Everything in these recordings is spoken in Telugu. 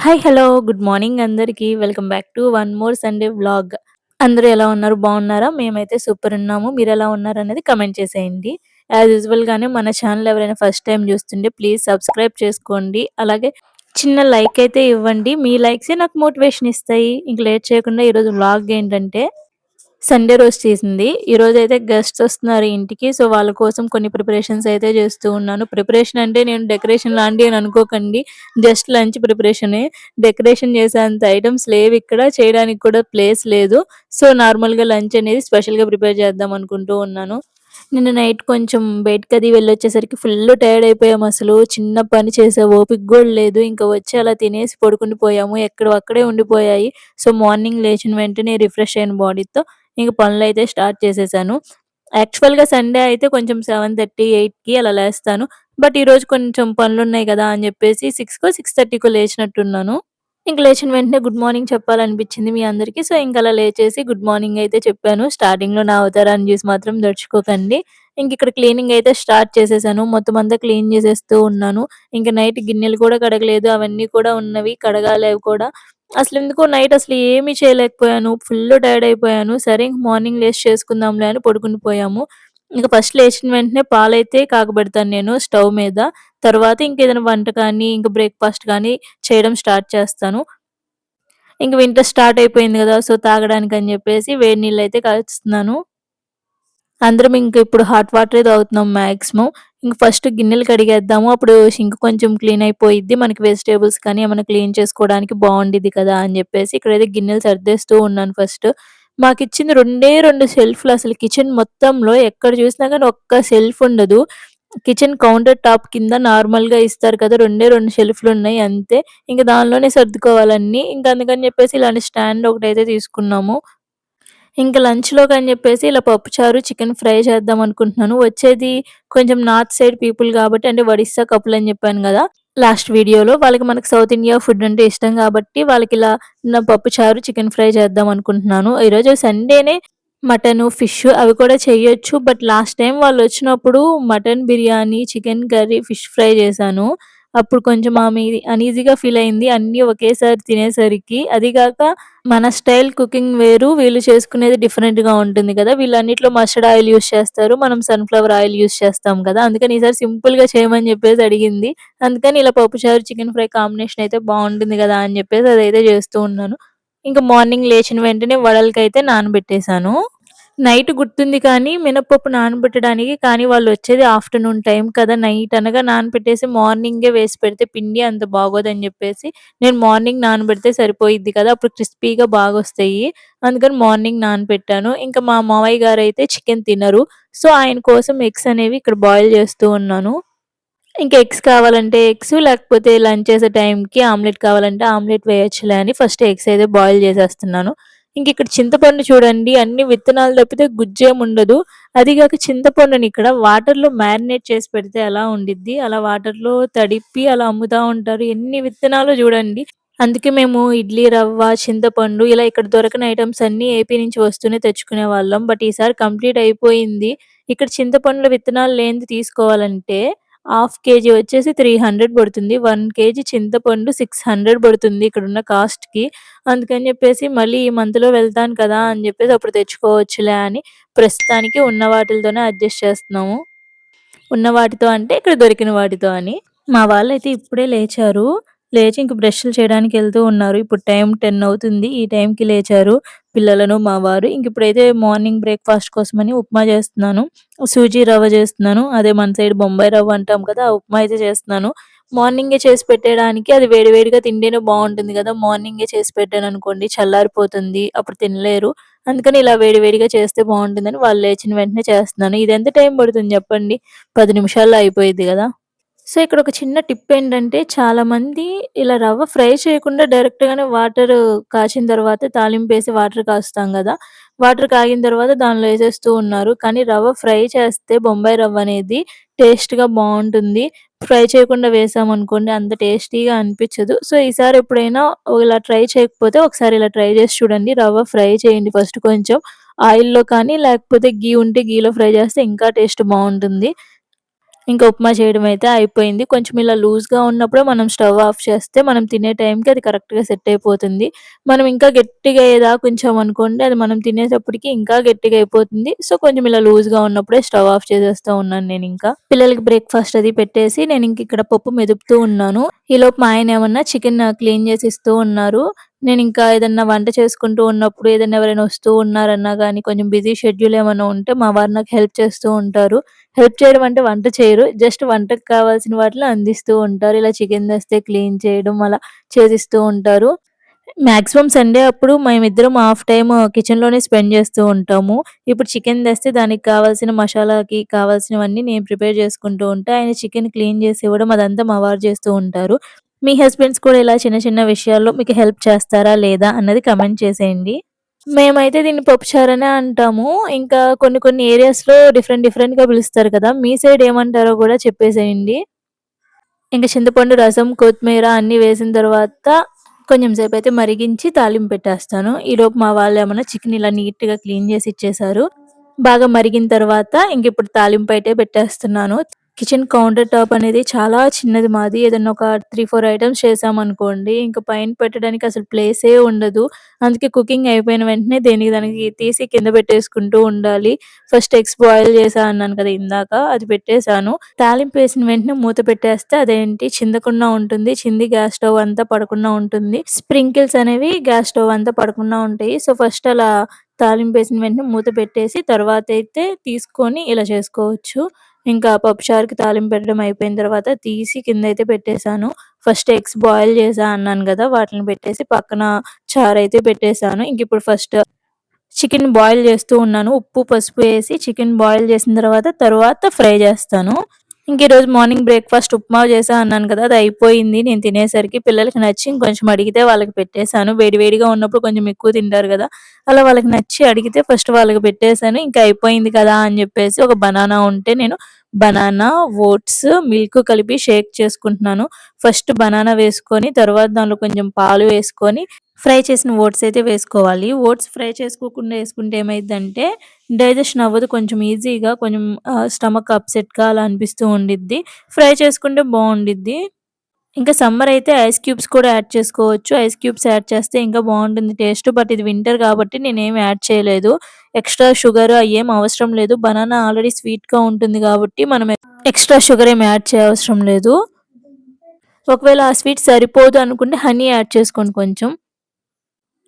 హాయ్! హలో! గుడ్ మార్నింగ్ అందరికీ. Welcome back to one more Sunday vlog. అందరూ ఎలా ఉన్నారు? బాగున్నారా? మేమైతే సూపర్ ఉన్నాము. మీరెలా ఉన్నారనేది కామెంట్ చేసేయండి. యాజ్ యూజువల్‌గానే మన ఛానల్ ఎవరైనా ఫస్ట్ టైమ్ చూస్తుంటే ప్లీజ్ సబ్స్క్రైబ్ చేసుకోండి. అలాగే చిన్న లైక్ అయితే ఇవ్వండి. మీ లైక్సే నాకు మోటివేషన్ ఇస్తాయి. ఇంక లేట్ చేయకుండా ఈరోజు వ్లాగ్ ఏంటంటే సండే రోజు చేసింది. ఈరోజైతే గెస్ట్స్ వస్తున్నారు ఇంటికి. సో, వాళ్ళ కోసం కొన్ని ప్రిపరేషన్స్ అయితే చేస్తూ ఉన్నాను. ప్రిపరేషన్ అంటే నేను డెకరేషన్ లాంటివి అని అనుకోకండి. జస్ట్ లంచ్ ప్రిపరేషనే. డెకరేషన్ చేసేంత ఐటెమ్స్ లేవిక్కడ. చేయడానికి కూడా ప్లేస్ లేదు. సో, నార్మల్‌గా లంచ్ అనేది స్పెషల్‌గా ప్రిపేర్ చేద్దాం అనుకుంటూ ఉన్నాను. నిన్న నైట్ కొంచెం బయటకది వెళ్ళొచ్చేసరికి ఫుల్లు టైర్డ్ అయిపోయామసలు. చిన్న పని చేసే ఓపిక గూడా లేదు. ఇంక వచ్చి అలా తినేసి పడుకుండి పోయాము. ఎక్కడివి అక్కడే ఉండిపోయాయి. సో, మార్నింగ్ లేచిన వెంటనే రిఫ్రెష్ అయిన బాడీతో ఇంక పనులైతే స్టార్ట్ చేసేసాను. యాక్చువల్‌గా సండే అయితే కొంచెం 7:30, 8కి అలా లేస్తాను. బట్ ఈరోజు కొంచెం పనులున్నాయి గదా అని జెప్పేసి 6కో, 6:30కో లేచినట్టున్నాను. ఇంక లేచిన వెంటనే గుడ్ మార్నింగ్ చెప్పాలనిపించింది మీ అందరికి. సో, ఇంకలా లేచేసి గుడ్ మార్నింగ్ అయితే చెప్పాను. స్టార్టింగ్‌లో నా అవతారాన్ని చూసి మాత్రం దడుచుకోకండి. ఇంకిక్కడ క్లీనింగ్ అయితే స్టార్ట్ చేసేసాను. మొత్తం అంతా క్లీన్ చేసేస్తూ ఉన్నాను. ఇంక నైట్ గిన్నెలు కూడా కడగలేదు. అవన్నీ కూడా ఉన్నవి. కడగాలి అవి కూడా. అసలెందుకో నైట్ అసలు ఏమీ చేయలేకపోయాను. ఫుల్లు టైర్డ్ అయిపోయాను. సరే ఇంక మార్నింగ్ లేసి చేసుకుందాంలే అని పడుకుండి పోయాము. ఇంక ఫస్ట్ లేచిన వెంటనే పాలైతే కాగబెడతాను నేను స్టవ్ మీద. తర్వాత ఇంకేదైనా వంట కానీ, ఇంక బ్రేక్‌ఫాస్ట్ కానీ చేయడం స్టార్ట్ చేస్తాను. ఇంక వింటర్ స్టార్ట్ అయిపోయింది గదా! సో, తాగడానికని జెప్పేసి వేడి నీళ్ళైతే కాచుతున్నాను. అందరం ఇంక ఇప్పుడు హాట్ వాటరే తాగుతున్నాం మాక్సిమం. ఇంక ఫస్ట్ గిన్నెలు కడిగేద్దాము. అప్పుడు సింక్ కొంచెం క్లీన్ అయిపోయిద్ది. మనకి వెజిటబుల్స్ కానీ ఏమన్నా క్లీన్ చేసుకోవడానికి బావుండిద్ది కదా! అని జెప్పేసి ఇక్కడైతే గిన్నెలు సర్దేస్తూ ఉన్నాను ఫస్ట్. మాకిచ్చింది రెండే 2 షెల్ఫ్‌లు అసలు కిచెన్ మొత్తంలో ఎక్కడ చూసినా గాని ఒక్క షెల్ఫ్ ఉండదు. కిచెన్ కౌంటర్ టాప్ కింద నార్మల్‌గా ఇస్తారు కదా! రెండే 2 షెల్ఫ్‌లున్నాయి అంతే. ఇంక దానిలోనే సర్దుకోవాలన్నీ. ఇంక అందుకని జెప్పేసి ఇలాంటి స్టాండ్ ఒకటైతే తీసుకున్నాము. ఇంక లంచ్‌లోకని జెప్పేసి ఇలా పప్పుచారు, చికెన్ ఫ్రై చేద్దాం అనుకుంటున్నాను. వచ్చేది కొంచెం నార్త్ సైడ్ పీపుల్ గాబట్టి అంటే ఒడిస్సా కపుల్ అని జెప్పాను గదా! లాస్ట్ వీడియోలో. వాళ్ళకి మనకు సౌత్ ఇండియా ఫుడ్ అంటే ఇష్టం గాబట్టి వాళ్ళకిలా పప్పుచారు, చికెన్ ఫ్రై చేద్దాం అనుకుంటున్నాను. ఈరోజు సండేనే మటను, ఫిష్ అవి కూడా చెయ్యొచ్చు. బట్ లాస్ట్ టైమ్ వాళ్ళొచ్చినప్పుడు mutton biryani, chicken curry, fish fry చేశాను. అప్పుడు కొంచెం ఆమె అనీజీగా ఫీల్ అయింది. అన్నీ ఒకేసారి తినేసరికి. అది గాక మన స్టైల్ కుకింగ్ వేరు. వీళ్ళు చేసుకునేది డిఫరెంట్‌గా ఉంటుంది గదా! వీళ్ళన్నిట్లో మస్టర్డ్ ఆయిల్ యూజ్ చేస్తారు. మనం సన్‌ఫ్లవర్ ఆయిల్ యూజ్ చేస్తాం కదా! అందుకని ఈసారి సింపుల్‌గా చేయమని జెప్పేసి అడిగింది. అందుకని ఇలా పప్పుచారు, చికెన్ ఫ్రై కాంబినేషన్ అయితే బావుంటుంది గదా! అని జెప్పేసి అదైతే జేస్తూ ఉన్నాను. ఇంక మార్నింగ్ లేచిన వెంటనే వడలకైతే నానబెట్టేసాను. నైట్ గుర్తుంది కానీ మినపప్పు నానబెట్టడానికి కానీ వాళ్ళొచ్చేది ఆఫ్టర్‌నూన్ టైం కదా! నైట్ అనగా నానబెట్టేసి మార్నింగే వేసి పెడితే పిండి అంత బాగోదని జెప్పేసి నేను మార్నింగ్ నానబెడితే సరిపోయిద్ది కదా! అప్పుడు క్రిస్పీగా బాగొస్తాయి. అందుకని మార్నింగ్ నానబెట్టాను. ఇంకా మా మావయ్య గారైతే చికెన్ తినరు. సో, ఆయన కోసం ఎగ్స్ అనేవి ఇక్కడ బాయిల్ చేస్తూ ఉన్నాను. ఇంక ఎగ్స్ కావాలంటే ఎగ్స్ లేకపోతే లంచ్ చేసే టైంకి ఆమ్లెట్ కావాలంటే ఆమ్లెట్ వేయొచ్చులే అని ఫస్ట్ ఎగ్స్ అయితే బాయిల్ చేసేస్తున్నాను. ఇంకిక్కడ చింతపండు చూడండి అన్ని విత్తనాలు తప్పితే గుజ్జేముండదు. అది గాక చింతపండునిక్కడ వాటర్‌లో మ్యారినేట్ చేసి పెడితే ఎలా ఉండిద్ది, అలా వాటర్‌లో తడిపి అలా అమ్ముతా ఉంటారు. ఎన్ని విత్తనాలో చూడండి. అందుకే మేము ఇడ్లీ రవ్వ, చింతపండు ఇలా ఇక్కడ దొరకని ఐటెమ్స్ అన్నీ ఏపీ నుంచి వస్తూనే తెచ్చుకునేవాళ్ళం. బట్ ఈసారి కంప్లీట్ అయిపోయింది. ఇక్కడ చింతపండులో విత్తనాలు లేనిది తీసుకోవాలంటే హాఫ్ కేజీ వచ్చేసి 300 పడుతుంది. 1 కేజీ చింతపండు 600 పడుతుంది ఇక్కడున్న కాస్ట్‌కి. అందుకని జెప్పేసి మళ్ళీ ఈ మంత్‌లో వెళ్తాను కదా! అని జెప్పేసి అప్పుడు తెచ్చుకోవచ్చులే అని ప్రస్తుతానికి ఉన్న వాటిలతోనే అడ్జస్ట్ చేస్తున్నాము. ఉన్న వాటితో అంటే ఇక్కడ దొరికిన వాటితో అని. మా వాళ్ళైతే ఇప్పుడే లేచారు. లేచి ఇంక బ్రష్‌లు చేయడానికెళ్తూ ఉన్నారు. ఇప్పుడు టైం 10 అవుతుంది. ఈ టైంకి లేచారు. పిల్లలను, మా వారు. ఇంకిప్పుడైతే మార్నింగ్ బ్రేక్‌ఫాస్ట్ కోసమని ఉప్మా చేస్తున్నాను. సూజీ రవ్వ చేస్తున్నాను. అదే మన సైడ్ బొంబాయి రవ్వ అంటాం కదా! ఆ ఉప్మా అయితే చేస్తున్నాను. మార్నింగే చేసి పెట్టేయడానికి అది వేడి వేడిగా తింటేనే బావుంటుంది గదా! మార్నింగే చేసి పెట్టాననుకోండి చల్లారిపోతుంది. అప్పుడు తినలేరు. అందుకని ఇలా వేడి వేడిగా చేస్తే బావుంటుందని వాళ్ళు లేచిన వెంటనే చేస్తున్నాను. ఇదెంత టైం పడుతుంది చెప్పండి? 10 నిమిషాల్లో అయిపోయిద్ది గదా! సో, ఇక్కడ ఒక చిన్న టిప్ ఏంటంటే, చాలామంది ఇలా రవ్వ ఫ్రై చేయకుండా డైరెక్ట్‌గానే వాటరు కాచిన తర్వాత తాలింపేసి వాటర్ కాస్తాం గదా! వాటర్ కాగిన తర్వాత దానిలో ఏసేస్తూ ఉన్నారు. కానీ రవ్వ ఫ్రై చేస్తే బొంబాయి రవ్వనేది టేస్ట్‌గా బావుంటుంది. ఫ్రై చేయకుండా వేసామనుకోండి అంత టేస్టీగా అనిపిచ్చదు. సో, ఈసారి ఎప్పుడైనా ఇలా ట్రై చేయకపోతే ఒకసారి ఇలా ట్రై చేసి చూడండి. రవ్వ ఫ్రై చేయండి ఫస్ట్ కొంచెం. ఆయిల్‌లో కానీ లేకపోతే గీ ఉంటే గీలో ఫ్రై చేస్తే ఇంకా టేస్ట్ బావుంటుంది. ఇంకా ఉప్మా చేయడం అయితే అయిపోయింది. కొంచెం ఇలా లూజ్‌గా ఉన్నప్పుడే మనం స్టవ్ ఆఫ్ చేస్తే మనం తినే టైంకి అది కరెక్ట్‌గా సెట్ అయిపోతుంది. మనం ఇంకా గట్టిగా అయ్యేదాకా ఉంచామనుకోండి అది మనం తినేటప్పటికి ఇంకా గట్టిగా అయిపోతుంది. సో, కొంచెం ఇలా లూజ్‌గా ఉన్నప్పుడే స్టవ్ ఆఫ్ చేసేస్తూ ఉన్నాను నేనింకా. పిల్లలకి బ్రేక్‌ఫాస్ట్ అది పెట్టేసి నేనింక ఇక్కడ పప్పు మెదుపుతూ ఉన్నాను. ఈలోపు మా ఆయనేమన్నా చికెన్ క్లీన్ చేసి ఇస్తూ ఉన్నారు. నేనింకా ఏదన్నా వంట చేసుకుంటూ ఉన్నప్పుడు ఏదైనా ఎవరైనా వస్తూ ఉన్నారన్నా గానీ, కొంచెం బిజీ షెడ్యూల్ ఏమన్నా ఉంటే మా వారు నాకు హెల్ప్ చేస్తూ ఉంటారు. హెల్ప్ చేయడం అంటే వంట చేయరు. జస్ట్ వంటకు కావాల్సిన వాటిలో అందిస్తూ ఉంటారు. ఇలా చికెన్ తెస్తే క్లీన్ చేయడం అలా చేసిస్తూ ఉంటారు. మాక్సిమం సండే అప్పుడు మేమిద్దరం హాఫ్ టైమ్ కిచెన్‌లోనే స్పెండ్ చేస్తూ ఉంటాము. ఇప్పుడు చికెన్ తెస్తే దానికి కావాల్సిన మసాలాకి కావాల్సినవన్నీ నేను ప్రిపేర్ చేసుకుంటూ ఉంటా. ఆయన చికెన్ క్లీన్ చేసి ఇవ్వడం అదంతా మా వారు చేస్తూ ఉంటారు. మీ హస్బెండ్స్ కూడా ఇలా చిన్న చిన్న విషయాల్లో మీకు హెల్ప్ చేస్తారా లేదా అన్నది కామెంట్ చేసేయండి. మేమైతే దీన్ని పప్పుచారనే అంటాము. ఇంకా కొన్ని కొన్ని ఏరియాస్‌లో డిఫరెంట్ డిఫరెంట్‌గా పిలుస్తారు కదా! మీ సైడ్ ఏమంటారో కూడా చెప్పేసేయండి. ఇంక చింతపండు, రసం, కొత్తిమీర అన్నీ వేసిన తర్వాత కొంచెం సేపయితే మరిగించి తాలింపు పెట్టేస్తాను. ఈలోపు మా వాళ్ళేమన్నా చికెన్ ఇలా నీట్‌గా క్లీన్ చేసి ఇచ్చేశారు. బాగా మరిగిన తర్వాత ఇంకిప్పుడు తాలింపయితే పెట్టేస్తున్నాను. కిచెన్ కౌంటర్ టాప్ అనేది చాలా చిన్నది మాది. ఏదన్నా ఒక 3, 4 ఐటెమ్స్ చేశామనుకోండి, ఇంక పైన పెట్టడానికి అసలు ప్లేసే ఉండదు. అందుకే కుకింగ్ అయిపోయిన వెంటనే దేనికి దానికి తీసి కింద పెట్టేసుకుంటూ ఉండాలి. ఫస్ట్ ఎగ్స్ బాయిల్ చేశా అన్నాను కదా ఇందాక, అది పెట్టేశాను. తాలింపేసిన వెంటనే మూత పెట్టేస్తే అదేంటి చిందకుండా ఉంటుంది. చింది గ్యాస్ స్టవ్ అంతా పడకుండా ఉంటుంది. స్ప్రింకిల్స్ అనేవి గ్యాస్ స్టవ్ అంతా పడకుండా ఉంటాయి. సో, ఫస్ట్ అలా తాలింపేసిన వెంటనే మూత పెట్టేసి తర్వాతైతే తీసుకొని ఇలా చేసుకోవచ్చు. ఇంకా పప్పుచారుకి తాలింపు పెట్టడం అయిపోయిన తర్వాత తీసి కిందైతే పెట్టేశాను. ఫస్ట్ ఎగ్స్ బాయిల్ చేశా అన్నాను గదా! వాటిలిని పెట్టేసి పక్కన చారైతే పెట్టేశాను. ఇంకిప్పుడు ఫస్ట్ చికెన్ బాయిల్ చేస్తూ ఉన్నాను. ఉప్పు, పసుపు ఏసి చికెన్ బాయిల్ చేసిన తర్వాత ఫ్రై చేస్తాను. ఇంక ఈరోజు మార్నింగ్ బ్రేక్‌ఫాస్ట్ ఉప్మా చేశా అన్నాను కదా! అది అయిపోయింది. నేను తినేసరికి పిల్లలకి నచ్చి ఇంకొంచెం అడిగితే వాళ్ళకి పెట్టేసాను. వేడి వేడిగా ఉన్నప్పుడు కొంచెం ఎక్కువ తింటారు గదా! అలా వాళ్ళకి నచ్చి అడిగితే ఫస్ట్ వాళ్ళకి పెట్టేసాను. ఇంకా అయిపోయింది కదా! అని చెప్పేసి ఒక బనానా ఉంటే నేను బనానా, ఓట్స్, మిల్క్ కలిపి షేక్ చేసుకుంటున్నాను. ఫస్ట్ బనానా వేసుకొని తర్వాత దాంట్లో కొంచెం పాలు వేసుకొని ఫ్రై చేసిన ఓట్స్ అయితే వేసుకోవాలి. ఓట్స్ ఫ్రై చేసుకోకుండా ఏసుకుంటే ఏమైద్దంటే డైజెషన్ అవ్వదు. కొంచెం ఈజీగా కొంచెం స్టమక్ అప్‌సెట్‌గా అలా అనిపిస్తూ ఉండిద్ది. ఫ్రై చేసుకుంటే బావుండిద్ది. ఇంకా సమ్మర్ అయితే ఐస్ క్యూబ్స్ కూడా యాడ్ చేసుకోవచ్చు. ఐస్ క్యూబ్స్ యాడ్ చేస్తే ఇంకా బావుంటుంది టేస్ట్. బట్ ఇది వింటర్ కాబట్టి నేనేమి యాడ్ చేయలేదు. ఎక్స్‌ట్రా షుగర్ అయ్యేం అవసరం లేదు. బనానా ఆల్రెడీ స్వీట్‌గా ఉంటుంది కాబట్టి మనం ఎక్స్‌ట్రా షుగర్ ఏమి యాడ్ చేయవసరం లేదు. ఒకవేళ ఆ స్వీట్ సరిపోదు అనుకుంటే హనీ యాడ్ చేసుకోండి కొంచెం.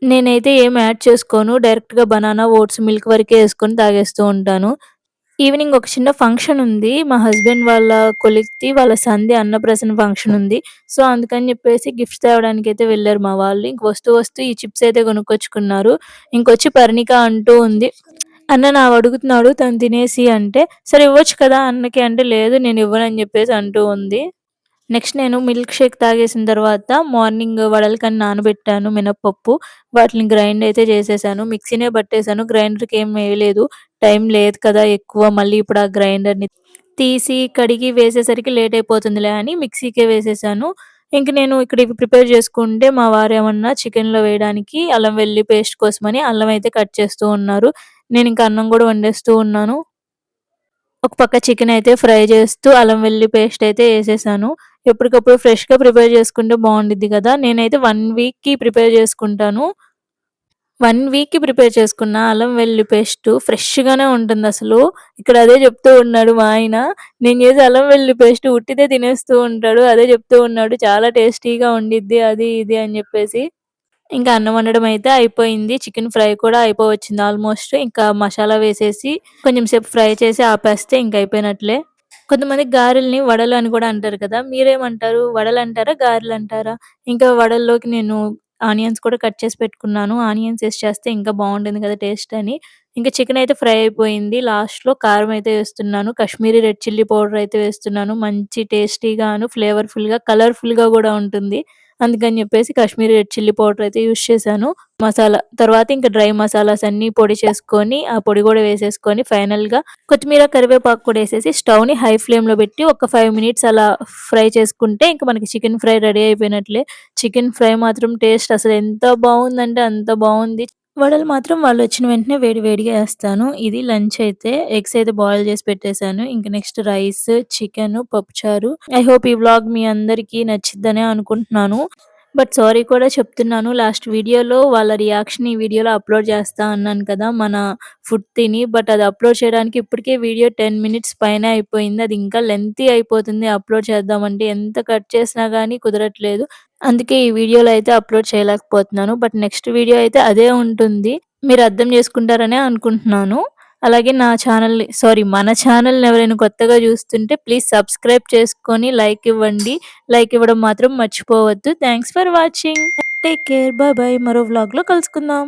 నేనైతే ఏమి యాడ్ చేసుకోను. డైరెక్ట్‌గా బనానా, ఓట్స్, మిల్క్ వరకే యేసుకొని తాగేస్తూ ఉంటాను. ఈవినింగ్ ఒక చిన్న ఫంక్షన్ ఉంది. మా హస్బెండ్ వాళ్ళ కొలీగ్‌ది వాళ్ళ సన్‌ది అన్నప్రాసన ఫంక్షన్ ఉంది. సో, అందుకని చెప్పేసి గిఫ్ట్స్ తేవడానికైతే వెళ్లారు మా వాళ్ళు. ఇంక వస్తూ ఈ చిప్స్ అయితే కొనుక్కొచ్చుకున్నారు. ఇంకొచ్చి పర్ణిక అంటూ ఉంది, "అన్న నావడుగుతున్నాడు తను తినేసి" అంటే, "సరే ఇవ్వచ్చు కదా అన్నకి" అంటే, "లేదు నేనివ్వనని" చెప్పేసి అంటూ ఉంది. నెక్స్ట్ నేను మిల్క్ షేక్ తాగేసిన తర్వాత మార్నింగ్ వడలకని నానబెట్టాను మినపప్పు. వాటిని గ్రైండ్ అయితే చేసేసాను. మిక్సీనే పట్టేసాను. గ్రైండర్‌కి ఏం వేయలేదు. టైం లేదు కదా ఎక్కువ. మళ్ళీ ఇప్పుడు ఆ గ్రైండర్‌ని తీసి, కడిగి వేసేసరికి లేట్ అయిపోతుందిలే అని మిక్సీకే వేసేసాను. ఇంక నేను ఇక్కడ ఇవి ప్రిపేర్ చేసుకుంటే మా వారేమన్నా చికెన్‌లో వేయడానికి అల్లం వెల్లుల్లి పేస్ట్ కోసమని అల్లం అయితే కట్ చేస్తూ ఉన్నారు. నేనింక అన్నం గూడా వండేస్తూ ఉన్నాను. ఒక పక్క చికెనయితే ఫ్రై చేస్తూ అల్లం వెల్లుల్లి పేస్ట్ అయితే ఏసేసాను. ఎప్పటికప్పుడు ఫ్రెష్‌గా ప్రిపేర్ చేసుకుంటే బావుండిద్ది గదా! నేనైతే 1 వీక్‌కి ప్రిపేర్ చేసుకుంటాను. 1 వీక్‌కి ప్రిపేర్ చేసుకున్న అల్లం వెల్లుల్లి పేస్టు ఫ్రెష్‌గానే ఉంటుందసలు. ఇక్కడ అదే చెప్తూ ఉన్నాడు మా ఆయన. నేను చేసే అల్లం వెల్లుల్లి పేస్ట్ ఉట్టిదే తినేస్తూ ఉంటాడు. అదే చెప్తూ ఉన్నాడు. చాలా టేస్టీగా ఉండిద్ది అది ఇది అని చెప్పేసి. ఇంకా అన్నం వండడం అయితే అయిపోయింది. చికెన్ ఫ్రై కూడా అయిపోవచ్చింది ఆల్మోస్ట్. ఇంకా మసాలా వేసేసి కొంచెం సేపు ఫ్రై చేసి ఆపేస్తే ఇంక అయిపోయినట్లే. కొంతమంది గారెల్ని వడలు అని కూడా అంటారు కదా! మీరేమంటారు? వడలంటారా? గారెలంటారా? ఇంకా వడల్లోకి నేను ఆనియన్స్ కూడా కట్ చేసి పెట్టుకున్నాను. ఆనియన్స్ ఏసి చేస్తే ఇంకా బావుంటుంది కదా టేస్ట్ అని. ఇంకా చికెన్ అయితే ఫ్రై అయిపోయింది. లాస్ట్‌లో కారం అయితే వేస్తున్నాను. కాశ్మీరీ రెడ్ చిల్లీ పౌడర్ అయితే వేస్తున్నాను. మంచి టేస్టీగాను, ఫ్లేవర్‌ఫుల్‌గా, కలర్‌ఫుల్‌గా గూడా ఉంటుంది. అందుకని చెప్పేసి కాశ్మీరీ రెడ్ చిల్లీ పౌడర్ అయితే యూజ్ చేశాను. మసాలా తర్వాత ఇంకా డ్రై మసాలాస్ అన్నీ పొడి చేసుకొని, ఆ పొడి గూడా వేసేసుకొని ఫైనల్‌గా కొత్తిమీర, కరివేపాకు కూడా ఏసేసి స్టవ్‌ని హై ఫ్లేమ్‌లో పెట్టి ఒక 5 మినిట్స్ అలా ఫ్రై చేసుకుంటే ఇంక మనకి చికెన్ ఫ్రై రెడీ అయిపోయినట్లే. చికెన్ ఫ్రై మాత్రం టేస్ట్ అసలు ఎంత బావుందంటే అంత బావుంది. వడలు మాత్రం వాళ్ళొచ్చిన వెంటనే వేడి వేడిగా ఏస్తాను. ఇది లంచ్ అయితే ఎగ్స్ అయితే బాయిల్ చేసి పెట్టేసాను. ఇంక నెక్స్ట్ రైస్, చికెను, పప్పుచారు. ఐ హోప్ ఈ వ్లాగ్ మీ అందరికీ నచ్చిద్దనే అనుకుంటున్నాను. బట్ సారీ కూడా చెప్తున్నాను. లాస్ట్ వీడియోలో వాళ్ళ రియాక్షన్ ఈ వీడియోలో అప్‌లోడ్ చేస్తా అన్నాను కదా! మన ఫుడ్ తిని. బట్ అది అప్‌లోడ్ చేయడానికి ఇప్పటికే వీడియో 10 మినిట్స్ పైనే అయిపోయింది. అది ఇంకా లెంతీ అయిపోతుంది అప్‌లోడ్ చేద్దామంటే. ఎంత కట్ చేసినా గానీ కుదరట్లేదు. అందుకే ఈ వీడియోలో అయితే అప్‌లోడ్ చేయలేకపోతున్నాను. బట్ నెక్స్ట్ వీడియో అయితే అదే ఉంటుంది. మీరు అర్థం చేసుకుంటారనే అనుకుంటున్నాను. అలాగే నా ఛానల్‌ని సారీ మన ఛానల్‌ని ఎవరైనా కొత్తగా చూస్తుంటే ప్లీజ్ సబ్స్క్రైబ్ చేసుకొని లైక్ ఇవ్వండి. లైక్ ఇవ్వడం మాత్రం మర్చిపోవద్దు. Thanks for watching. Take care. By by. మరో వ్లాగ్‌లో కలుసుకుందాం.